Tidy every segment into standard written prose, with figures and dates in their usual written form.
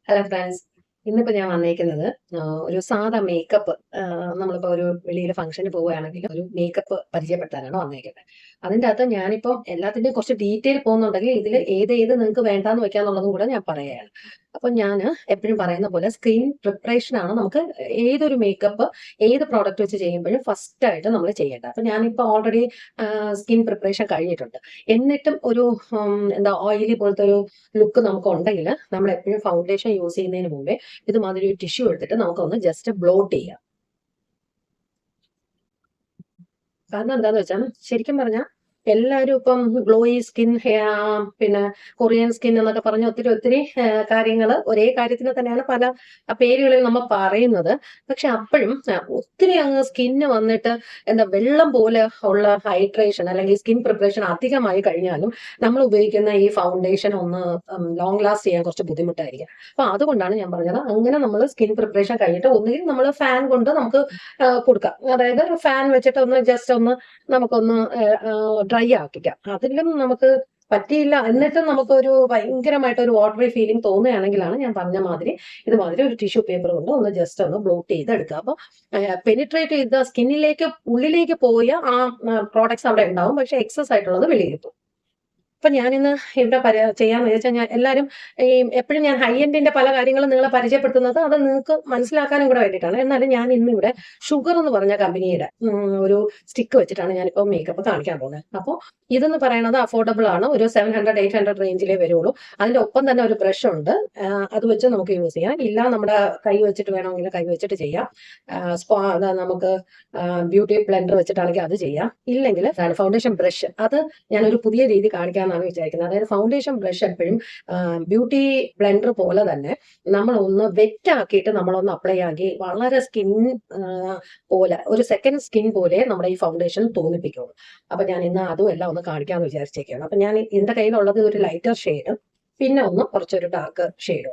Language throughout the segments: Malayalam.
Hello friends. ഇന്നിപ്പോ ഞാൻ വന്നേക്കുന്നത് ഒരു സാധാ മേക്കപ്പ്. നമ്മളിപ്പോ ഒരു വെളിയിൽ ഫംഗ്ഷന് പോവുകയാണെങ്കിൽ ഒരു മേക്കപ്പ് പരിചയപ്പെടുത്താനാണ് വന്നേക്കുന്നത്. അതിൻ്റെ അകത്ത് ഞാനിപ്പം എല്ലാത്തിൻ്റെയും കുറച്ച് ഡീറ്റെയിൽ പോകുന്നുണ്ടെങ്കിൽ ഇതിൽ ഏത് നിങ്ങൾക്ക് വേണ്ടാന്ന് വെക്കാന്നുള്ളതും കൂടെ ഞാൻ പറയുകയാണ്. അപ്പം ഞാൻ എപ്പോഴും പറയുന്ന പോലെ സ്കിൻ പ്രിപ്പറേഷൻ ആണ് നമുക്ക് ഏതൊരു മേക്കപ്പ് ഏത് പ്രോഡക്റ്റ് വെച്ച് ചെയ്യുമ്പോഴും ഫസ്റ്റ് ആയിട്ട് നമ്മൾ ചെയ്യേണ്ടത്. അപ്പം ഞാനിപ്പോൾ ഓൾറെഡി സ്കിൻ പ്രിപ്പറേഷൻ കഴിഞ്ഞിട്ടുണ്ട്. എന്നിട്ടും ഒരു എന്താ ഓയിലി പോലത്തെ ഒരു ലുക്ക് നമുക്ക് ഉണ്ടെങ്കിൽ നമ്മൾ എപ്പോഴും ഫൗണ്ടേഷൻ യൂസ് ചെയ്യുന്നതിന് മുമ്പേ ഇതുമാതിരി ഒരു ടിഷ്യൂ എടുത്തിട്ട് നമുക്കൊന്ന് ജസ്റ്റ് ബ്ലോട്ട് ചെയ്യാം. കാരണം എന്താന്ന് വെച്ചാൽ ശരിക്കും പറഞ്ഞാൽ എല്ലാവരും ഇപ്പം ഗ്ലോയി സ്കിൻ, പിന്നെ കൊറിയൻ സ്കിൻ എന്നൊക്കെ പറഞ്ഞ് ഒത്തിരി ഒത്തിരി കാര്യങ്ങൾ ഒരേ കാര്യത്തിന് തന്നെയാണ് പല പേരുകളിൽ നമ്മൾ പറയുന്നത്. പക്ഷെ അപ്പോഴും ഒത്തിരി അങ്ങ് സ്കിന്ന് വന്നിട്ട് എന്താ വെള്ളം പോലെ ഉള്ള ഹൈഡ്രേഷൻ അല്ലെങ്കിൽ സ്കിൻ പ്രിപ്പറേഷൻ അധികമായി കഴിഞ്ഞാലും നമ്മൾ ഉപയോഗിക്കുന്ന ഈ ഫൗണ്ടേഷൻ ഒന്ന് ലോങ് ലാസ്റ്റ് ചെയ്യാൻ കുറച്ച് ബുദ്ധിമുട്ടായിരിക്കും. അപ്പൊ അതുകൊണ്ടാണ് ഞാൻ പറഞ്ഞത്, അങ്ങനെ നമ്മൾ സ്കിൻ പ്രിപ്പറേഷൻ കഴിഞ്ഞിട്ട് ഒന്നുകിൽ നമ്മൾ ഫാൻ കൊണ്ട് നമുക്ക് കൊടുക്കാം. അതായത് ഫാൻ വെച്ചിട്ട് ഒന്ന് ജസ്റ്റ് ഒന്ന് നമുക്കൊന്ന് ഡ്രൈ ആക്കിക്കാം. അതിലും നമുക്ക് പറ്റിയില്ല എന്നിട്ടും നമുക്കൊരു ഭയങ്കരമായിട്ട് ഒരു വാട്ടറി ഫീലിംഗ് തോന്നുകയാണെങ്കിലാണ് ഞാൻ പറഞ്ഞ മാതിരി ഇതുമാതിരി ഒരു ടിഷ്യൂ പേപ്പർ കൊണ്ട് ഒന്ന് ജസ്റ്റ് ഒന്ന് ബ്ലോട്ട് ചെയ്ത് എടുക്കുക. അപ്പോൾ പെനിട്രേറ്റ് ചെയ്ത സ്കിന്നിലേക്ക് ഉള്ളിലേക്ക് പോയ ആ പ്രോഡക്ട്സ് അവിടെ ഉണ്ടാവും, പക്ഷെ എക്സസ് ആയിട്ടുള്ളത് വെളിയിൽ പോകും. അപ്പൊ ഞാനിന്ന് ഇവിടെ ചെയ്യാന്ന് വെച്ചാൽ ഞാൻ എല്ലാവരും ഈ എപ്പോഴും ഞാൻ ഹൈ എൻഡിന്റെ പല കാര്യങ്ങളും നിങ്ങളെ പരിചയപ്പെടുത്തുന്നത് അത് നിങ്ങൾക്ക് മനസ്സിലാക്കാനും കൂടെ വേണ്ടിയിട്ടാണ്. എന്നാലും ഞാൻ ഇന്ന് ഇവിടെ ഷുഗർ എന്ന് പറഞ്ഞ കമ്പനിയുടെ ഒരു സ്റ്റിക്ക് വെച്ചിട്ടാണ് ഞാനിപ്പോൾ മേക്കപ്പ് കാണിക്കാൻ പോകുന്നത്. അപ്പോൾ ഇതെന്ന് പറയുന്നത് അഫോർഡബിൾ ആണ്. ഒരു 700-800 റേഞ്ചിലേ വരുള്ളൂ. അതിന്റെ ഒപ്പം തന്നെ ഒരു ബ്രഷ് ഉണ്ട്. അത് വെച്ച് നമുക്ക് യൂസ് ചെയ്യാം. ഇല്ല നമ്മുടെ കൈ വെച്ചിട്ട് വേണമെങ്കിൽ കൈ വെച്ചിട്ട് ചെയ്യാം. നമുക്ക് ബ്യൂട്ടി ബ്ലെൻഡർ വെച്ചിട്ടാണെങ്കിൽ അത് ചെയ്യാം. ഇല്ലെങ്കിൽ ഫൗണ്ടേഷൻ ബ്രഷ്, അത് ഞാനൊരു പുതിയ രീതി കാണിക്കാമെന്നാണ് വിചാരിക്കുന്നത്. അതായത് ഫൗണ്ടേഷൻ ബ്രഷ് എപ്പോഴും ബ്യൂട്ടി ബ്ലെൻഡർ പോലെ തന്നെ നമ്മൾ ഒന്ന് വെറ്റ് ആക്കിയിട്ട് നമ്മളൊന്ന് അപ്ലൈ ആക്കി വളരെ സ്കിൻ പോലെ ഒരു സെക്കൻഡ് സ്കിൻ പോലെ നമ്മുടെ ഈ ഫൗണ്ടേഷൻ തോന്നിപ്പിക്കുള്ളൂ. അപ്പൊ ഞാൻ ഇന്ന് അതും എല്ലാം ഒന്ന് കാണിക്കാമെന്ന് വിചാരിച്ചേക്കാണ്. അപ്പൊ ഞാൻ എന്റെ കയ്യിലുള്ളത് ഒരു ലൈറ്റർ ഷെയ്ഡ്, പിന്നെ ഒന്ന് കുറച്ചൊരു ഡാർക്ക് ഷെയ്ഡ്.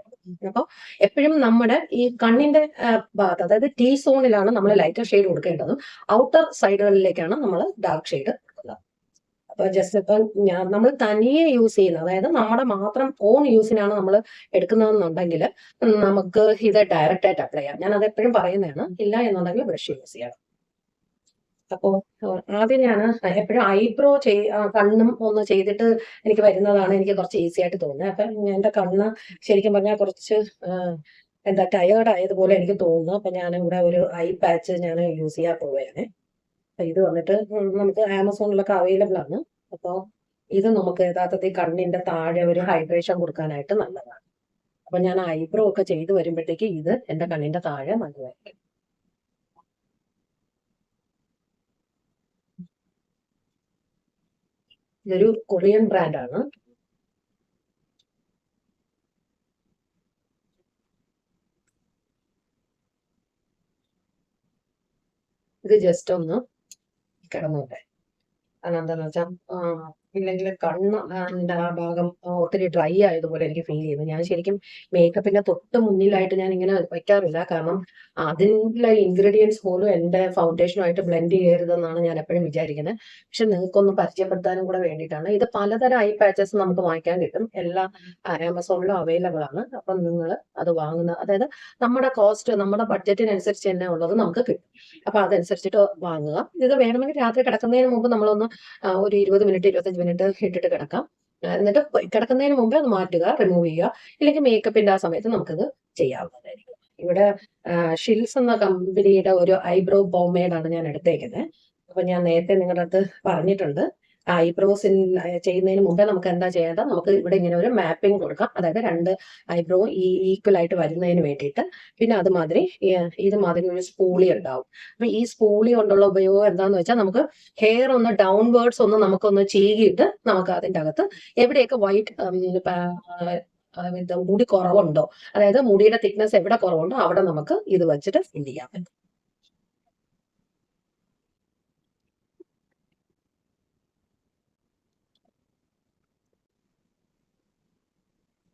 അപ്പോൾ എപ്പോഴും നമ്മുടെ ഈ കണ്ണിന്റെ ഭാഗത്ത്, അതായത് ടീ സോണിലാണ് നമ്മൾ ലൈറ്റർ ഷെയ്ഡ് കൊടുക്കേണ്ടതും ഔട്ടർ സൈഡുകളിലേക്കാണ് നമ്മൾ ഡാർക്ക് ഷെയ്ഡ് കൊടുക്കുന്നത്. അപ്പൊ ജസ്റ്റ് ഇപ്പം നമ്മൾ തനിയെ യൂസ് ചെയ്യുന്ന, അതായത് നമ്മുടെ മാത്രം ഓൺ യൂസിനാണ് നമ്മൾ എടുക്കുന്നതെന്നുണ്ടെങ്കിൽ നമുക്ക് ഇത് ഡയറക്റ്റ് ആയിട്ട് അപ്ലൈ ചെയ്യാം. ഞാൻ അത് എപ്പോഴും പറയുന്നതാണ്. ഇല്ല എന്നുണ്ടെങ്കിൽ ബ്രഷ് യൂസ് ചെയ്യണം. അപ്പോ ആദ്യം ഞാൻ എപ്പോഴും ഐബ്രോ കണ്ണും ഒന്ന് ചെയ്തിട്ട് എനിക്ക് വരുന്നതാണ് എനിക്ക് കുറച്ച് ഈസി ആയിട്ട് തോന്നുന്നത്. അപ്പൊ എന്റെ കണ്ണ് ശരിക്കും പറഞ്ഞാൽ കുറച്ച് എന്താ ടയേർഡ് ആയതുപോലെ എനിക്ക് തോന്നുന്നു. അപ്പൊ ഞാൻ ഇവിടെ ഒരു ഐ പാച്ച് ഞാൻ യൂസ് ചെയ്യാൻ പോവുകയാണ്. അപ്പൊ ഇത് വന്നിട്ട് നമുക്ക് ആമസോണിലൊക്കെ അവൈലബിൾ ആണ്. അപ്പോൾ ഇത് നമുക്ക് യഥാർത്ഥത്തിൽ കണ്ണിന്റെ താഴെ ഒരു ഹൈഡ്രേഷൻ കൊടുക്കാനായിട്ട് നല്ലതാണ്. അപ്പൊ ഞാൻ ഐബ്രോ ഒക്കെ ചെയ്ത് വരുമ്പോഴത്തേക്ക് ഇത് എന്റെ കണ്ണിന്റെ താഴെ നല്ലതായിരിക്കും. ഇതൊരു കൊറിയൻ ബ്രാൻഡാണ്. ഇത് ജസ്റ്റ് ഒന്ന് കിടന്നോട്ടെ. അതെന്താന്ന് വെച്ചാൽ ഇല്ലെങ്കിൽ കണ്ണ് ആ ഭാഗം ഒത്തിരി ഡ്രൈ ആയതുപോലെ എനിക്ക് ഫീൽ ചെയ്യുന്നു. ഞാൻ ശരിക്കും മേക്കപ്പിന്റെ തൊട്ട് മുന്നിലായിട്ട് ഞാൻ ഇങ്ങനെ വെക്കാറില്ല. കാരണം അതിൻ്റെ ഇൻഗ്രീഡിയൻസ് പോലും എൻ്റെ ഫൗണ്ടേഷനുമായിട്ട് ബ്ലെൻഡ് ചെയ്യരുതെന്നാണ് ഞാൻ എപ്പോഴും വിചാരിക്കുന്നത്. പക്ഷെ നിങ്ങൾക്കൊന്ന് പരിചയപ്പെടുത്താനും കൂടെ വേണ്ടിയിട്ടാണ്. ഇത് പലതരം ഐ പാച്ചസ് നമുക്ക് വാങ്ങിക്കാൻ കിട്ടും. എല്ലാ ആമസോണിലും അവൈലബിൾ ആണ്. അപ്പം നിങ്ങൾ അത് വാങ്ങുന്ന, അതായത് നമ്മുടെ കോസ്റ്റ് നമ്മുടെ ബഡ്ജറ്റിനനുസരിച്ച് തന്നെ ഉള്ളത് നമുക്ക് കിട്ടും. അപ്പൊ അതനുസരിച്ചിട്ട് വാങ്ങുക. ഇത് വേണമെങ്കിൽ രാത്രി കിടക്കുന്നതിന് മുമ്പ് നമ്മളൊന്ന് ഒരു 20 മിനിറ്റ് 25 മിനിറ്റ് ഇട്ടിട്ട് കിടക്കാം. എന്നിട്ട് കിടക്കുന്നതിന് മുമ്പ് അത് മാറ്റുക, റിമൂവ് ചെയ്യുക. ഇല്ലെങ്കിൽ മേക്കപ്പിന്റെ ആ സമയത്ത് നമുക്കത് ചെയ്യാവുന്നതായിരിക്കും. ഇവിടെ ഷിൽസ് എന്ന കമ്പനിയുടെ ഒരു ഐബ്രോ പോമേഡ് ആണ് ഞാൻ എടുത്തേക്കുന്നത്. അപ്പൊ ഞാൻ നേരത്തെ നിങ്ങളുടെ അടുത്ത് പറഞ്ഞിട്ടുണ്ട്, ഐബ്രോസിൽ ചെയ്യുന്നതിന് മുമ്പേ നമുക്ക് എന്താ ചെയ്യേണ്ടത്, നമുക്ക് ഇവിടെ ഇങ്ങനെ ഒരു മാപ്പിംഗ് കൊടുക്കാം. അതായത് രണ്ട് ഐബ്രോ ഈക്വൽ ആയിട്ട് വരുന്നതിന് വേണ്ടിയിട്ട്. പിന്നെ അതുമാതിരി ഇതുമാതിരി ഒരു സ്പൂളി ഉണ്ടാവും. അപ്പൊ ഈ സ്പൂളി കൊണ്ടുള്ള ഉപയോഗം എന്താന്ന് വെച്ചാൽ, നമുക്ക് ഹെയർ ഒന്ന് ഡൗൺവേർഡ്സ് ഒന്ന് നമുക്കൊന്ന് ചീകിയിട്ട് നമുക്ക് അതിൻ്റെ അകത്ത് എവിടെയൊക്കെ വൈറ്റ് മുടി കുറവുണ്ടോ, അതായത് മുടിയുടെ തിക്നെസ് എവിടെ കുറവുണ്ടോ അവിടെ നമുക്ക് ഇത് വെച്ചിട്ട് ഫിൽ ചെയ്യാൻ പറ്റും.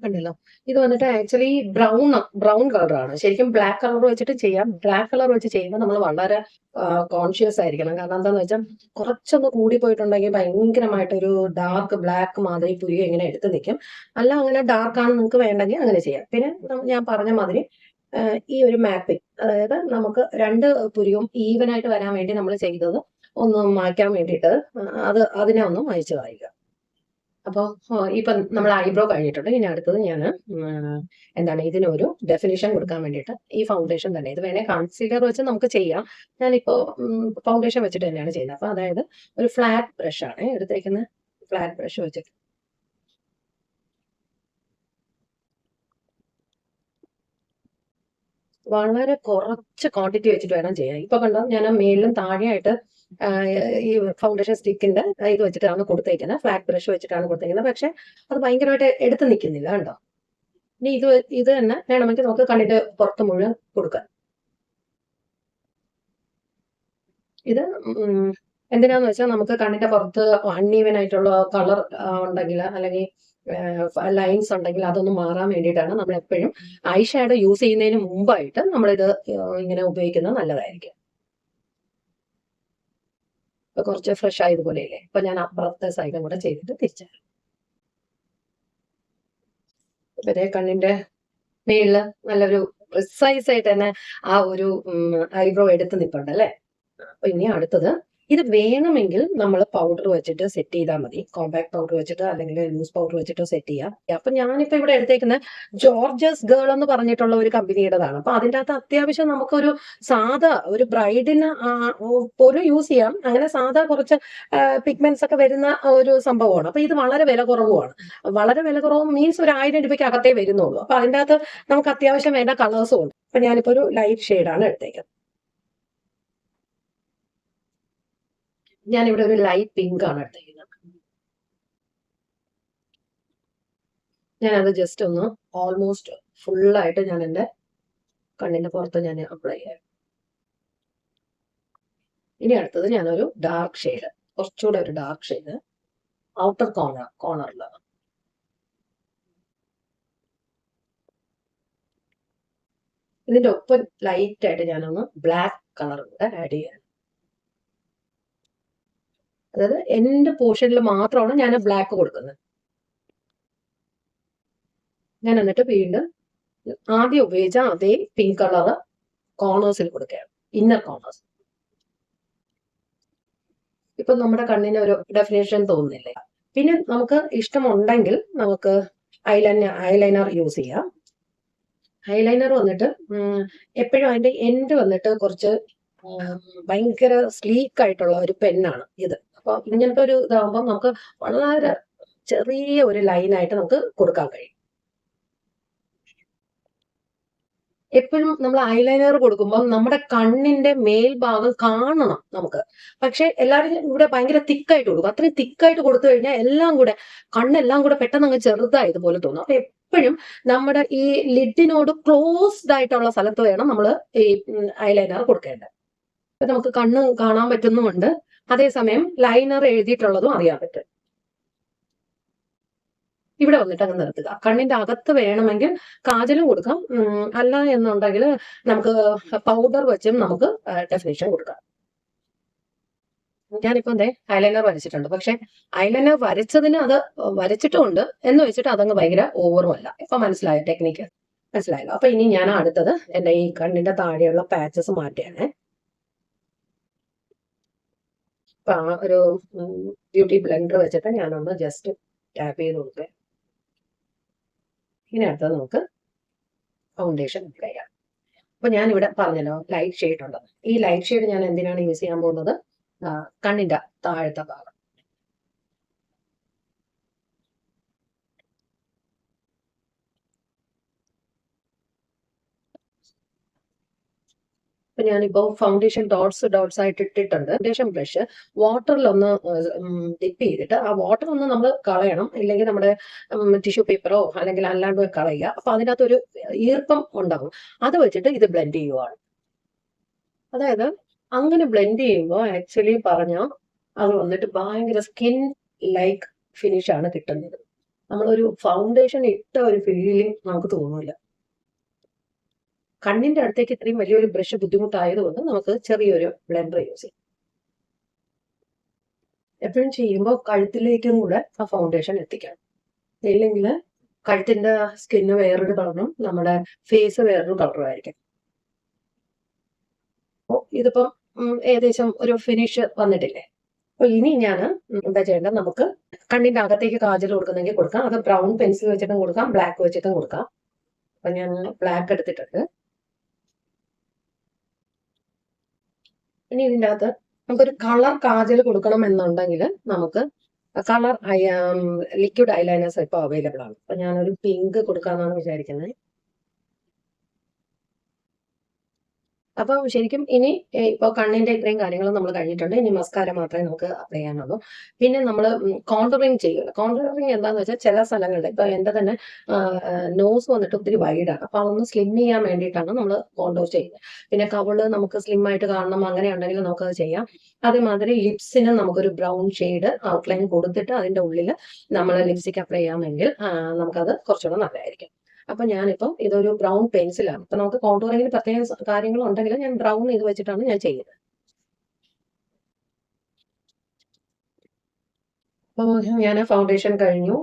കണ്ടല്ലോ. ഇത് വന്നിട്ട് ആക്ച്വലി ബ്രൗൺ കളറാണ്. ശരിക്കും ബ്ലാക്ക് കളർ വെച്ചിട്ട് ചെയ്യാം. ബ്ലാക്ക് കളർ വെച്ച് ചെയ്യുമ്പോൾ നമ്മൾ വളരെ കോൺഷ്യസ് ആയിരിക്കണം. കാരണം എന്താന്ന് വെച്ചാൽ കുറച്ചൊന്ന് കൂടി പോയിട്ടുണ്ടെങ്കിൽ ഭയങ്കരമായിട്ടൊരു ഡാർക്ക് ബ്ലാക്ക് മാതിരി പുരികം ഇങ്ങനെ എടുത്ത് നിൽക്കും. അല്ല അങ്ങനെ ഡാർക്ക് ആണ് നിങ്ങൾക്ക് വേണ്ടെങ്കിൽ അങ്ങനെ ചെയ്യാം. പിന്നെ ഞാൻ പറഞ്ഞ മാതിരി ഈ ഒരു മാപ്പിംഗ്, അതായത് നമുക്ക് രണ്ട് പുരികവും ഈവൻ ആയിട്ട് വരാൻ വേണ്ടി നമ്മൾ ചെയ്തത് ഒന്ന് മായ്ക്കാൻ വേണ്ടിയിട്ട് അതിനെ ഒന്ന് മായ്ച്ചു കളയുക. അപ്പോൾ ഇപ്പം നമ്മൾ ഐബ്രോ കഴിഞ്ഞിട്ടുണ്ട്. ഇനി അടുത്തത് ഞാൻ എന്താണ് ഇതിനൊരു ഡെഫിനിഷൻ കൊടുക്കാൻ വേണ്ടിയിട്ട് ഈ ഫൗണ്ടേഷൻ തന്നെ, ഇത് വേണേൽ കൺസീലർ വെച്ച് നമുക്ക് ചെയ്യാം. ഞാനിപ്പോൾ ഫൗണ്ടേഷൻ വെച്ചിട്ട് തന്നെയാണ് ചെയ്യുന്നത്. അപ്പോൾ അതായത് ഒരു ഫ്ലാറ്റ് ബ്രഷ് ആണ് എടുത്തേക്കുന്നത്. ഫ്ലാറ്റ് ബ്രഷ് വെച്ചിട്ട് വളരെ കുറച്ച് ക്വാണ്ടിറ്റി വെച്ചിട്ട് വേണം ചെയ്യാൻ. ഇപ്പൊ കണ്ടോ, ഞാൻ മേളിലും താഴെയായിട്ട് ഈ ഫൗണ്ടേഷൻ സ്റ്റിക്കിന്റെ ഇത് വെച്ചിട്ടാണ് കൊടുത്തേക്കുന്നത്. ഫ്ലാറ്റ് ബ്രഷ് വെച്ചിട്ടാണ് കൊടുത്തേക്കുന്നത്. പക്ഷെ അത് ഭയങ്കരമായിട്ട് എടുത്ത് നിൽക്കുന്നില്ല കണ്ടോ. ഇനി ഇത് തന്നെ വേണമെങ്കിൽ നമുക്ക് കണ്ണിന്റെ പുറത്ത് മുഴുവൻ കൊടുക്കാം. ഇത് എന്തിനാന്ന് വെച്ചാൽ നമുക്ക് കണ്ണിന്റെ പുറത്ത് അൺഈവൻ ആയിട്ടുള്ള കളർ ഉണ്ടെങ്കിൽ അല്ലെങ്കിൽ ലൈൻസ് ഉണ്ടെങ്കിൽ അതൊന്നും മാറാൻ വേണ്ടിയിട്ടാണ് നമ്മൾ എപ്പോഴും ഐ ഷാഡോ യൂസ് ചെയ്യുന്നതിന് മുമ്പായിട്ട് നമ്മളിത് ഇങ്ങനെ ഉപയോഗിക്കുന്നത് നല്ലതായിരിക്കും. ഇപ്പൊ കുറച്ച് ഫ്രഷ് ആയതുപോലെ ഇല്ലേ. ഇപ്പൊ ഞാൻ അപ്പുറത്തെ സൈഡും കൂടെ ചെയ്തിട്ട് തിരിച്ചു ഇവരെ കണ്ണിന്റെ മേളില് നല്ലൊരു പ്രിസൈസ് ആയിട്ട് തന്നെ ആ ഒരു ഐബ്രോ എടുത്ത് നിൽപ്പുണ്ടല്ലേ. അപ്പൊ ഇനി അടുത്തത്, ഇത് വേണമെങ്കിൽ നമ്മൾ പൗഡർ വെച്ചിട്ട് സെറ്റ് ചെയ്താൽ മതി. കോമ്പാക്ട് പൗഡർ വെച്ചിട്ട് അല്ലെങ്കിൽ ലൂസ് പൗഡർ വെച്ചിട്ടോ സെറ്റ് ചെയ്യാം. അപ്പൊ ഞാനിപ്പോ ഇവിടെ എടുത്തേക്കുന്ന ജോർജസ് ഗേൾ എന്ന് പറഞ്ഞിട്ടുള്ള ഒരു കമ്പനിയുടേതാണ്. അപ്പൊ അതിൻ്റെ അകത്ത് അത്യാവശ്യം നമുക്കൊരു സാധാ ഒരു ബ്രൈഡിന് പോലും യൂസ് ചെയ്യാം. അങ്ങനെ സാധാ കുറച്ച് പിഗ്മെന്റ്സ് ഒക്കെ വരുന്ന ഒരു സംഭവമാണ്. അപ്പൊ ഇത് വളരെ വില കുറവുമാണ്. വളരെ വില കുറവ് മീൻസ് ഒരു 1000 രൂപയ്ക്ക് അകത്തേ വരുന്നുള്ളൂ. അപ്പൊ അതിൻ്റെ അകത്ത് നമുക്ക് അത്യാവശ്യം വേണ്ട കളേഴ്സും ഉണ്ട്. അപ്പൊ ഞാനിപ്പോ ഒരു ലൈറ്റ് ഷെയ്ഡാണ് എടുത്തേക്കുന്നത്. ഞാനിവിടെ ഒരു ലൈറ്റ് പിങ്ക് ആണ് എടുത്തിരിക്കുന്നത്. ഞാനത് ജസ്റ്റ് ഒന്ന് ഓൾമോസ്റ്റ് ഫുള്ളായിട്ട് ഞാൻ എൻ്റെ കണ്ണിന്റെ പുറത്ത് ഞാൻ അപ്ലൈ ചെയ്യാം. ഇനി അടുത്തത് ഞാനൊരു ഡാർക്ക് ഷെയ്ഡ്, കുറച്ചുകൂടെ ഒരു ഡാർക്ക് ഷെയ്ഡ് ഔട്ടർ കോർണറിൽ ഇതിന്റെ ഒപ്പം ലൈറ്റ് ആയിട്ട് ഞാനൊന്ന് ബ്ലാക്ക് കളർ കൂടെ ആഡ് ചെയ്യാം. അതായത് എന്റെ പോർഷനിൽ മാത്രമാണ് ഞാൻ ബ്ലാക്ക് കൊടുക്കുന്നത്. ഞാൻ എന്നിട്ട് വീണ്ടും ആദ്യം ഉപയോഗിച്ച അതേ പിങ്ക് കളർ കോർണേഴ്സിൽ കൊടുക്കുകയാണ്, ഇന്നർ കോർണേഴ്സ്. ഇപ്പൊ നമ്മുടെ കണ്ണിന് ഒരു ഡെഫിനേഷൻ തോന്നുന്നില്ലേ. പിന്നെ നമുക്ക് ഇഷ്ടമുണ്ടെങ്കിൽ നമുക്ക് ഐലൈനർ യൂസ് ചെയ്യാം. ഐലൈനർ വന്നിട്ട് എപ്പോഴും അതിന്റെ എൻഡ് വന്നിട്ട് കുറച്ച് ഭയങ്കര സ്ലീക്ക് ആയിട്ടുള്ള ഒരു പെന്നാണ് ഇത്. അപ്പൊ ഇങ്ങനത്തെ ഒരു ഇതാകുമ്പോൾ നമുക്ക് വളരെ ചെറിയ ഒരു ലൈനായിട്ട് നമുക്ക് കൊടുക്കാൻ കഴിയും. എപ്പോഴും നമ്മൾ ഐലൈനർ കൊടുക്കുമ്പോൾ നമ്മുടെ കണ്ണിന്റെ മേൽഭാഗം കാണണം നമുക്ക്. പക്ഷെ എല്ലാവരും ഇവിടെ ഭയങ്കര തിക്കായിട്ട് കൊടുക്കും. അത്രയും തിക്കായിട്ട് കൊടുത്തു കഴിഞ്ഞാൽ എല്ലാം കൂടെ കണ്ണെല്ലാം കൂടെ പെട്ടെന്ന് അങ്ങ് ചെറുതായതുപോലെ തോന്നും. അപ്പൊ എപ്പോഴും നമ്മുടെ ഈ ലിഡിനോട് ക്ലോസ്ഡ് ആയിട്ടുള്ള സ്ഥലത്ത് വേണം നമ്മൾ ഈ ഐലൈനർ കൊടുക്കേണ്ടത്. അപ്പൊ നമുക്ക് കണ്ണ് കാണാൻ പറ്റുന്നുമുണ്ട്, അതേസമയം ലൈനർ എഴുതിയിട്ടുള്ളതും അറിയാൻ പറ്റും. ഇവിടെ വന്നിട്ട് അങ്ങ് നിർത്തുക. കണ്ണിന്റെ അകത്ത് വേണമെങ്കിൽ കാജലും കൊടുക്കാം, അല്ല എന്നുണ്ടെങ്കിൽ നമുക്ക് പൗഡർ വെച്ചും നമുക്ക് ഡെഫിനേഷൻ കൊടുക്കാം. ഞാനിപ്പോ ഐലൈനർ വരച്ചിട്ടുണ്ട്. പക്ഷെ ഐലൈനർ വരച്ചതിന് അത് വരച്ചിട്ടുമുണ്ട് എന്ന് വെച്ചിട്ട് അതങ്ങ് ഭയങ്കര ഓവറും അല്ല. ഇപ്പൊ മനസ്സിലായോ ടെക്നിക്ക്? മനസ്സിലായല്ലോ. അപ്പൊ ഇനി ഞാൻ അടുത്തത് എന്റെ ഈ കണ്ണിന്റെ താഴെയുള്ള പാച്ചസ് മാറ്റിയാണ്. അപ്പൊ ആ ഒരു ബ്യൂട്ടി ബ്ലെൻഡർ വെച്ചിട്ട് ഞാനൊന്ന് ജസ്റ്റ് ടാപ്പ് ചെയ്ത് കൊടുക്കുക. ഇനി അടുത്തത് നമുക്ക് ഫൗണ്ടേഷൻ അപ്ലൈ ചെയ്യാം. അപ്പൊ ഞാൻ ഇവിടെ പറഞ്ഞല്ലോ ലൈറ്റ് ഷെയ്ഡ് ഉണ്ട്. ഈ ലൈറ്റ് ഷെയ്ഡ് ഞാൻ എന്തിനാണ് യൂസ് ചെയ്യാൻ പോകുന്നത്? കണ്ണിന്റെ താഴത്തെ ഭാഗം. അപ്പൊ ഞാനിപ്പോ ഫൗണ്ടേഷൻ ഡോട്ട്സ് ആയിട്ട് ഇട്ടിട്ടുണ്ട്. ഫൗണ്ടേഷൻ ബ്രഷ് വാട്ടറിലൊന്ന് ഡിപ്പ് ചെയ്തിട്ട് ആ വാട്ടർ ഒന്ന് നമ്മൾ കളയണം, ഇല്ലെങ്കിൽ നമ്മുടെ ടിഷ്യൂ പേപ്പറോ അല്ലെങ്കിൽ അല്ലാണ്ട് കളയുക. അപ്പൊ അതിനകത്തൊരു ഈർപ്പം ഉണ്ടാകും. അത് വെച്ചിട്ട് ഇത് ബ്ലെൻഡ് ചെയ്യുവാണ്. അതായത് അങ്ങനെ ബ്ലെൻഡ് ചെയ്യുമ്പോൾ ആക്ച്വലി പറഞ്ഞാൽ അത് വന്നിട്ട് ഭയങ്കര സ്കിൻ ലൈക്ക് ഫിനിഷ് ആണ് കിട്ടുന്നത്. നമ്മളൊരു ഫൗണ്ടേഷൻ ഇട്ട ഒരു ഫീലിംഗ് നമുക്ക് തോന്നില്ല. കണ്ണിന്റെ അടുത്തേക്ക് ഇത്രയും വലിയൊരു ബ്രഷ് ബുദ്ധിമുട്ടായതുകൊണ്ട് നമുക്ക് ചെറിയൊരു ബ്ലെൻഡർ യൂസ് ചെയ്യാം. എപ്പോഴും ചെയ്യുമ്പോൾ കഴുത്തിലേക്കും കൂടെ ആ ഫൗണ്ടേഷൻ എത്തിക്കണം. ഇല്ലെങ്കിൽ കഴുത്തിന്റെ സ്കിന്ന് വേറൊരു കളറും നമ്മുടെ ഫേസ് വേറൊരു കളറും ആയിരിക്കും. ഇതിപ്പം ഏകദേശം ഒരു ഫിനിഷ് വന്നിട്ടില്ലേ. അപ്പൊ ഇനി ഞാൻ എന്താ ചെയ്യേണ്ടത്, നമുക്ക് കണ്ണിന്റെ അകത്തേക്ക് കാജൽ കൊടുക്കുന്നെങ്കിൽ കൊടുക്കാം. അത് ബ്രൗൺ പെൻസിൽ വെച്ചിട്ടും കൊടുക്കാം, ബ്ലാക്ക് വെച്ചിട്ടും കൊടുക്കാം. അപ്പൊ ഞാൻ ബ്ലാക്ക് എടുത്തിട്ടുണ്ട്. ഇനി ഇതിൻ്റെ അകത്ത് നമുക്കൊരു കളർ കാജൽ കൊടുക്കണം എന്നുണ്ടെങ്കിൽ നമുക്ക് കളർ ലിക്വിഡ് ഐലൈനേഴ്സ് ഇപ്പോൾ അവൈലബിൾ ആണ്. അപ്പൊ ഞാനൊരു പിങ്ക് കൊടുക്കാമെന്നാണ് വിചാരിക്കുന്നത്. അപ്പൊ ശരിക്കും ഇനി ഇപ്പൊ കണ്ണിന്റെ ഇത്രയും കാര്യങ്ങൾ നമ്മൾ കഴിഞ്ഞിട്ടുണ്ട്. ഇനി മസ്കാര മാത്രമേ നമുക്ക് അപ്ലൈ ചെയ്യാനുള്ളൂ. പിന്നെ നമ്മൾ കോണ്ടറിങ് ചെയ്യുക. കോണ്ടറിങ് എന്താന്ന് വെച്ചാൽ ചില സ്ഥലങ്ങളിൽ ഇപ്പൊ എന്റെ തന്നെ നോസ് വന്നിട്ട് ഒത്തിരി വൈഡാണ്. അപ്പൊ അതൊന്ന് സ്ലിം ചെയ്യാൻ വേണ്ടിയിട്ടാണ് നമ്മൾ കോണ്ടോർ ചെയ്യുന്നത്. പിന്നെ കവിള് നമുക്ക് സ്ലിം ആയിട്ട് കാണണം അങ്ങനെ ഉണ്ടെങ്കിൽ നമുക്കത് ചെയ്യാം. അതേമാതിരി ലിപ്സിന് നമുക്കൊരു ബ്രൗൺ ഷെയ്ഡ് ഔട്ട്ലൈൻ കൊടുത്തിട്ട് അതിന്റെ ഉള്ളിൽ നമ്മൾ ലിപ്സ്റ്റിക് അപ്ലൈ ചെയ്യാമെങ്കിൽ നമുക്കത് കുറച്ചുകൂടെ നല്ലതായിരിക്കും. അപ്പൊ ഞാനിപ്പം ഇതൊരു ബ്രൗൺ പെൻസിലാണ്. അപ്പൊ നമുക്ക് കോണ്ടൂറിങ്ങിന് പ്രത്യേക കാര്യങ്ങൾ ഉണ്ടെങ്കിൽ ഞാൻ ബ്രൗൺ ഇത് വെച്ചിട്ടാണ് ഞാൻ ചെയ്യുന്നത്. അപ്പൊ ഞാൻ ഫൗണ്ടേഷൻ കഴിഞ്ഞു,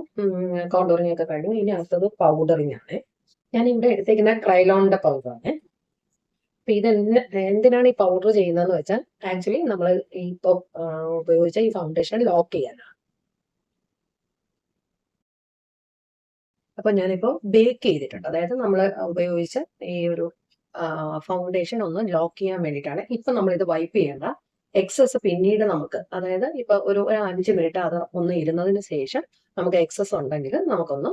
കോണ്ടൂറിങ് ഒക്കെ കഴിഞ്ഞു. ഇനി അടുത്തത് പൗഡറിങ് ആണ്. ഞാൻ ഇവിടെ എടുത്തേക്കുന്ന ക്രൈലോണിന്റെ പൗഡറാണ്. അപ്പൊ ഇത് എന്തിനാണ് ഈ പൗഡർ ചെയ്യുന്നതെന്ന് വെച്ചാൽ ആക്ച്വലി നമ്മൾ ഇപ്പൊ ഉപയോഗിച്ച ഈ ഫൗണ്ടേഷൻ ലോക്ക് ചെയ്യാനാണ്. അപ്പൊ ഞാനിപ്പോ ബേക്ക് ചെയ്തിട്ടുണ്ട്. അതായത് നമ്മൾ ഉപയോഗിച്ച ഈ ഒരു ഫൗണ്ടേഷൻ ഒന്ന് ലോക്ക് ചെയ്യാൻ വേണ്ടിയിട്ടാണ്. ഇപ്പൊ നമ്മൾ ഇത് വൈപ്പ് ചെയ്യേണ്ട. എക്സസ് പിന്നീട് നമുക്ക്, അതായത് ഇപ്പൊ ഒരു 5 മിനിറ്റ് അത് ഒന്ന് ഇരുന്നതിന് ശേഷം നമുക്ക് എക്സസ് ഉണ്ടെങ്കിൽ നമുക്കൊന്ന്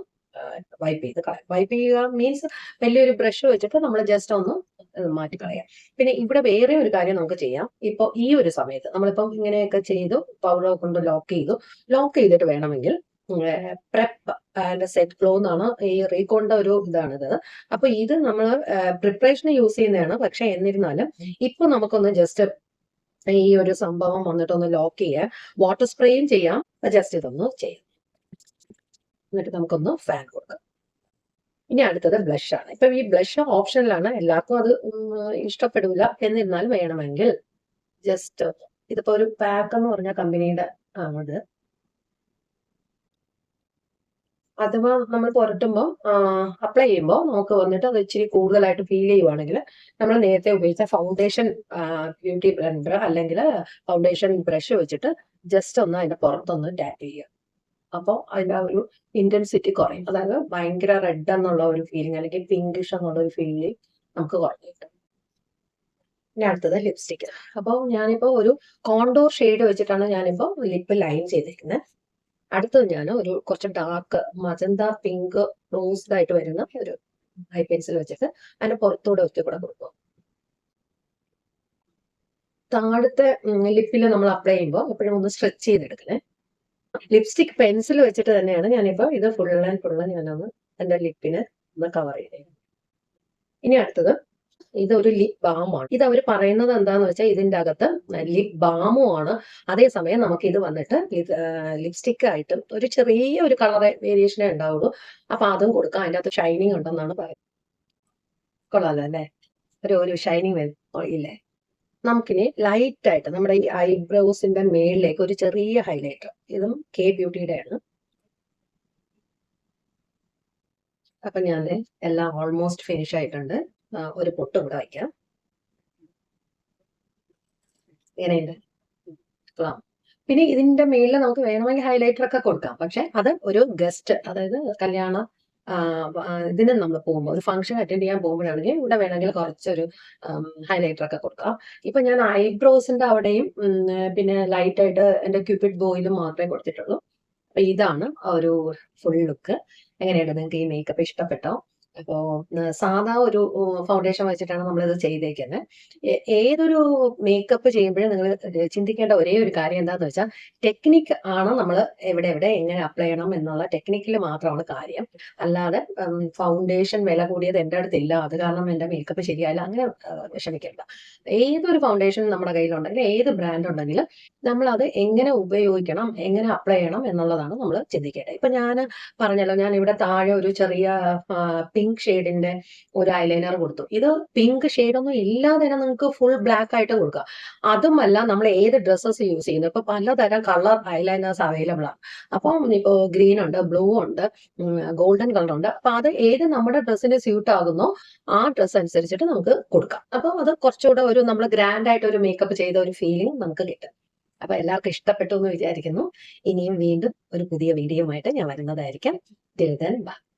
വൈപ്പ് ചെയ്ത് കളയാം. വൈപ്പ് ചെയ്യുക മീൻസ് വലിയൊരു ബ്രഷ് വെച്ചിട്ട് നമ്മൾ ജസ്റ്റ് ഒന്ന് മാറ്റി കളയാം. പിന്നെ ഇവിടെ വേറെ ഒരു കാര്യം നമുക്ക് ചെയ്യാം. ഇപ്പൊ ഈ ഒരു സമയത്ത് നമ്മളിപ്പം ഇങ്ങനെയൊക്കെ ചെയ്തു, പൗഡർ കൊണ്ട് ലോക്ക് ചെയ്തിട്ട് വേണമെങ്കിൽ പ്രെപ്പ് ആൻഡ് സെറ്റ് ഗ്ലോ എന്നാണ് ഈ റീകോണിന്റെ ഒരു ഇതാണിത്. അപ്പൊ ഇത് നമ്മൾ പ്രിപ്പറേഷന് യൂസ് ചെയ്യുന്നതാണ്. പക്ഷെ എന്നിരുന്നാലും ഇപ്പൊ നമുക്കൊന്ന് ജസ്റ്റ് ഈ ഒരു സംഭവം വന്നിട്ടൊന്ന് ലോക്ക് ചെയ്യാം. വാട്ടർ സ്പ്രേയും ചെയ്യാം. ജസ്റ്റ് ഇതൊന്ന് ചെയ്യാം. എന്നിട്ട് നമുക്കൊന്ന് ഫാൻ കൊടുക്കാം. ഇനി അടുത്തത് ബ്ലഷ് ആണ്. ഇപ്പൊ ഈ ബ്ലഷ് ഓപ്ഷനിലാണ്, എല്ലാവർക്കും അത് ഇഷ്ടപ്പെടില്ല. എന്നിരുന്നാലും വേണമെങ്കിൽ ജസ്റ്റ് ഇതിപ്പോ ഒരു പാക്ക് എന്ന് പറഞ്ഞ കമ്പനിയുടെ ആണ്. അഥവാ നമ്മൾ പുരട്ടുമ്പോൾ അപ്ലൈ ചെയ്യുമ്പോൾ നമുക്ക് വന്നിട്ട് അത് ഇച്ചിരി കൂടുതലായിട്ട് ഫീൽ ചെയ്യുവാണെങ്കിൽ നമ്മൾ നേരത്തെ ഉപയോഗിച്ച ഫൗണ്ടേഷൻ ബ്യൂട്ടി ബ്ലെൻഡർ അല്ലെങ്കിൽ ഫൗണ്ടേഷൻ ബ്രഷ് വെച്ചിട്ട് ജസ്റ്റ് ഒന്ന് അതിന്റെ പുറത്തൊന്ന് ടാപ്പ് ചെയ്യുക. അപ്പോൾ അതിന്റെ ആ ഒരു ഇന്റൻസിറ്റി കുറയും. അതായത് ഭയങ്കര റെഡ് എന്നുള്ള ഒരു ഫീലിംഗ് അല്ലെങ്കിൽ പിങ്കിഷ് എന്നുള്ള ഒരു ഫീലിംഗ് നമുക്ക് കുറഞ്ഞു കിട്ടും. ഇനി അടുത്തത് ലിപ്സ്റ്റിക്. അപ്പോൾ ഞാനിപ്പോൾ ഒരു കോണ്ടോർ ഷെയ്ഡ് വെച്ചിട്ടാണ് ഞാനിപ്പോൾ ലിപ്പ് ലൈൻ ചെയ്തിരിക്കുന്നത്. അടുത്തത് ഞാൻ ഒരു കുറച്ച് ഡാർക്ക് മജന്ത പിങ്ക് റോസ്ഡ് ആയിട്ട് വരുന്ന ഒരു ഐ പെൻസിൽ വെച്ചിട്ട് അതിന്റെ പുറത്തൂടെ ഒറ്റ കൂടെ കൊടുക്കും. താഴത്തെ ലിപ്പിൽ നമ്മൾ അപ്ലൈ ചെയ്യുമ്പോൾ എപ്പോഴും ഒന്ന് സ്ട്രെച്ച് ചെയ്തെടുക്കണേ. ലിപ്സ്റ്റിക് പെൻസിൽ വെച്ചിട്ട് തന്നെയാണ് ഞാനിപ്പോൾ ഇത് ഫുൾ ആൻഡ് ഫുൾ ഞാനൊന്ന് എന്റെ ലിപ്പിനെ ഒന്ന് കവർ ചെയ്തത്. ഇനി അടുത്തത് ഇതൊരു ലിപ് ബാമാണ്. ഇത് അവർ പറയുന്നത് എന്താന്ന് വെച്ചാൽ ഇതിന്റെ അകത്ത് ലിപ് ബാമും ആണ്. അതേസമയം നമുക്ക് ഇത് വന്നിട്ട് ലിപ്സ്റ്റിക് ആയിട്ട് ഒരു ചെറിയ ഒരു കളർ വേരിയേഷനേ ഉണ്ടാവുള്ളൂ. അപ്പൊ അതും കൊടുക്കാം. അതിന്റെ അകത്ത് ഷൈനിങ് ഉണ്ടെന്നാണ് പറയുന്നത്. കൊള്ളാലോ അല്ലേ? ഒരു ഷൈനിങ് ഇല്ലേ? നമുക്കിനി ലൈറ്റ് ആയിട്ട് നമ്മുടെ ഈ ഐബ്രോസിന്റെ മേളിലേക്ക് ഒരു ചെറിയ ഹൈലൈറ്റർ, ഇതും കെ ബ്യൂട്ടിയുടെ ആണ്. അപ്പൊ ഞാൻ എല്ലാം ഓൾമോസ്റ്റ് ഫിനിഷ് ആയിട്ടുണ്ട്. ഒരു പൊട്ട് ഇവിടെ വയ്ക്കാം. ഇങ്ങനെയുണ്ട്. പിന്നെ ഇതിന്റെ മേളിൽ നമുക്ക് വേണമെങ്കിൽ ഹൈലൈറ്റർ ഒക്കെ കൊടുക്കാം. പക്ഷെ അത് ഒരു ഗസ്റ്റ്, അതായത് കല്യാണ ഇതിന് നമ്മൾ പോകുമ്പോൾ ഒരു ഫംഗ്ഷൻ അറ്റൻഡ് ചെയ്യാൻ പോകുമ്പോഴാണെങ്കിൽ ഇവിടെ വേണമെങ്കിൽ കുറച്ചൊരു ഹൈലൈറ്റർ ഒക്കെ കൊടുക്കാം. ഇപ്പൊ ഞാൻ ഐബ്രോസിന്റെ അവിടെയും പിന്നെ ലൈറ്റ് ആയിട്ട് എന്റെ ക്യൂപിഡ് ബോയിലും മാത്രമേ കൊടുത്തിട്ടുള്ളൂ. അപ്പൊ ഇതാണ് ഒരു ഫുൾ ലുക്ക്. എങ്ങനെയുണ്ട് നിങ്ങൾക്ക് ഈ മേക്കപ്പ് ഇഷ്ടപ്പെട്ടോ? അപ്പോ സാധാ ഒരു ഫൗണ്ടേഷൻ വെച്ചിട്ടാണ് നമ്മളിത് ചെയ്തേക്കുന്നത്. ഏതൊരു മേക്കപ്പ് ചെയ്യുമ്പോഴും നിങ്ങൾ ചിന്തിക്കേണ്ട ഒരേ ഒരു കാര്യം എന്താന്ന് വെച്ചാൽ, ടെക്നിക്ക് ആണ് നമ്മൾ എവിടെ എവിടെ എങ്ങനെ അപ്ലൈ ചെയ്യണം എന്നുള്ള ടെക്നിക്കിൽ മാത്രമാണ് കാര്യം. അല്ലാതെ ഫൗണ്ടേഷൻ വില കൂടിയത് എൻ്റെ അടുത്തില്ല, അത് കാരണം എൻ്റെ മേക്കപ്പ് ശരിയായില്ല, അങ്ങനെ വിഷമിക്കേണ്ട. ഏതൊരു ഫൗണ്ടേഷൻ നമ്മുടെ കയ്യിലുണ്ടെങ്കിൽ, ഏത് ബ്രാൻഡ് ഉണ്ടെങ്കിലും നമ്മളത് എങ്ങനെ ഉപയോഗിക്കണം, എങ്ങനെ അപ്ലൈ ചെയ്യണം എന്നുള്ളതാണ് നമ്മൾ ചിന്തിക്കേണ്ടത്. ഇപ്പൊ ഞാൻ പറഞ്ഞല്ലോ, ഞാൻ ഇവിടെ താഴെ ഒരു ചെറിയ പിങ്ക് ഷെയ്ഡിന്റെ ഒരു ഐലൈനർ കൊടുത്തു. ഇത് പിങ്ക് ഷെയ്ഡൊന്നും ഇല്ലാതെ തന്നെ നിങ്ങൾക്ക് ഫുൾ ബ്ലാക്ക് ആയിട്ട് കൊടുക്കാം. അതുമല്ല, നമ്മൾ ഏത് ഡ്രസ്സസ് യൂസ് ചെയ്യുന്നു, ഇപ്പൊ പലതരം കളർ ഐലൈനേഴ്സ് അവൈലബിൾ ആണ്. അപ്പം ഇപ്പോ ഗ്രീൻ ഉണ്ട്, ബ്ലൂ ഉണ്ട്, ഗോൾഡൻ കളർ ഉണ്ട്. അപ്പൊ അത് ഏത് നമ്മുടെ ഡ്രസ്സിന് സ്യൂട്ട് ആകുന്നോ ആ ഡ്രസ്സ് അനുസരിച്ചിട്ട് നമുക്ക് കൊടുക്കാം. അപ്പൊ അത് കുറച്ചുകൂടെ ഒരു നമ്മൾ ഗ്രാൻഡ് ആയിട്ട് ഒരു മേക്കപ്പ് ചെയ്ത ഒരു ഫീലിംഗ് നമുക്ക് കിട്ടും. അപ്പൊ എല്ലാവർക്കും ഇഷ്ടപ്പെട്ടു എന്ന് വിചാരിക്കുന്നു. ഇനിയും വീണ്ടും ഒരു പുതിയ വീഡിയോ ആയിട്ട് ഞാൻ വരുന്നതായിരിക്കും. Till then, bye.